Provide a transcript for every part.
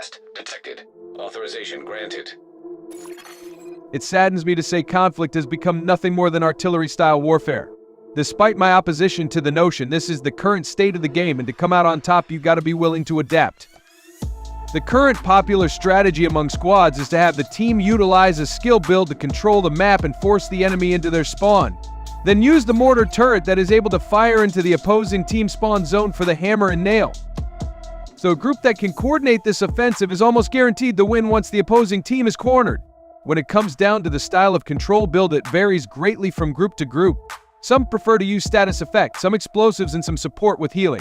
Blast detected. Authorization granted. It saddens me to say conflict has become nothing more than artillery-style warfare. Despite my opposition to the notion, this is the current state of the game, and to come out on top, you gotta be willing to adapt. The current popular strategy among squads is to have the team utilize a skill build to control the map and force the enemy into their spawn. Then use the mortar turret that is able to fire into the opposing team spawn zone for the hammer and nail. So a group that can coordinate this offensive is almost guaranteed to win once the opposing team is cornered. When it comes down to the style of control build, it varies greatly from group to group. Some prefer to use status effects, some explosives, and some support with healing.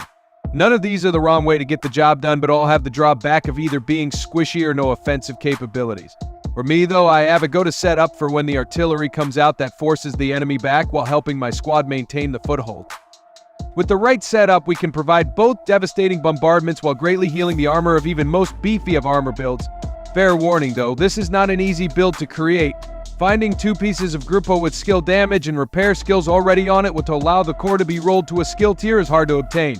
None of these are the wrong way to get the job done, but all have the drawback of either being squishy or no offensive capabilities. For me though, I have a go-to set up for when the artillery comes out that forces the enemy back while helping my squad maintain the foothold. With the right setup, we can provide both devastating bombardments while greatly healing the armor of even most beefy of armor builds. Fair warning though, this is not an easy build to create. Finding two pieces of Gruppo with skill damage and repair skills already on it to allow the core to be rolled to a skill tier is hard to obtain.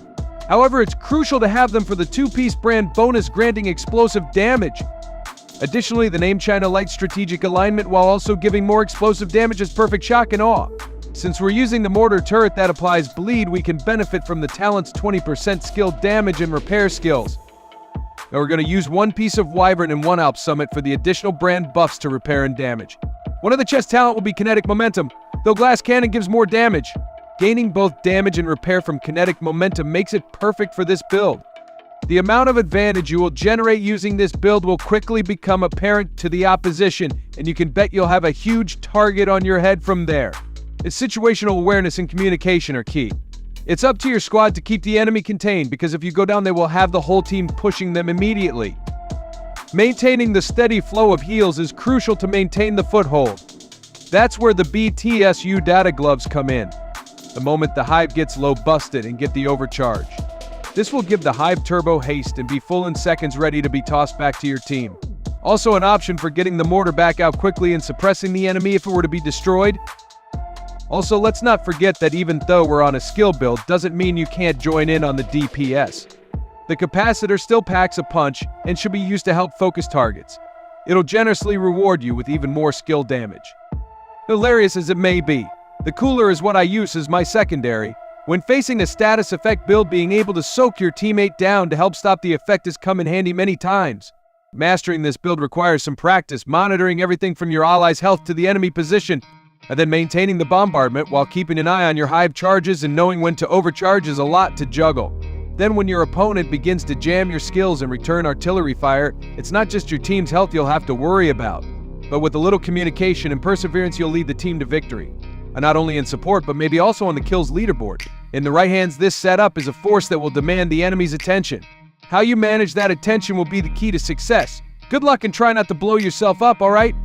However, it's crucial to have them for the two-piece brand bonus granting explosive damage. Additionally, the name China Light strategic alignment while also giving more explosive damage is perfect shock and awe. Since we're using the mortar turret that applies bleed, we can benefit from the talent's 20% skill damage and repair skills. Now we're going to use one piece of Wyvern and one Alp Summit for the additional brand buffs to repair and damage. One of the chest talent will be kinetic momentum, though glass cannon gives more damage. Gaining both damage and repair from kinetic momentum makes it perfect for this build. The amount of advantage you will generate using this build will quickly become apparent to the opposition, and you can bet you'll have a huge target on your head from there. Its situational awareness and communication are key. It's up to your squad to keep the enemy contained, because if you go down, they will have the whole team pushing them immediately. Maintaining the steady flow of heals is crucial to maintain the foothold. That's where the BTSU data gloves come in. The moment the Hive gets low, busted and get the overcharge. This will give the Hive turbo haste and be full in seconds, ready to be tossed back to your team. Also an option for getting the mortar back out quickly and suppressing the enemy if it were to be destroyed. Also, let's not forget that even though we're on a skill build, doesn't mean you can't join in on the DPS. The capacitor still packs a punch and should be used to help focus targets. It'll generously reward you with even more skill damage. Hilarious as it may be, the cooler is what I use as my secondary. When facing a status effect build, being able to soak your teammate down to help stop the effect has come in handy many times. Mastering this build requires some practice, monitoring everything from your ally's health to the enemy position, and then maintaining the bombardment while keeping an eye on your Hive charges and knowing when to overcharge is a lot to juggle. Then when your opponent begins to jam your skills and return artillery fire, it's not just your team's health you'll have to worry about, but with a little communication and perseverance you'll lead the team to victory. And not only in support, but maybe also on the kills leaderboard. In the right hands, this setup is a force that will demand the enemy's attention. How you manage that attention will be the key to success. Good luck and try not to blow yourself up, alright?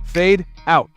Fade out.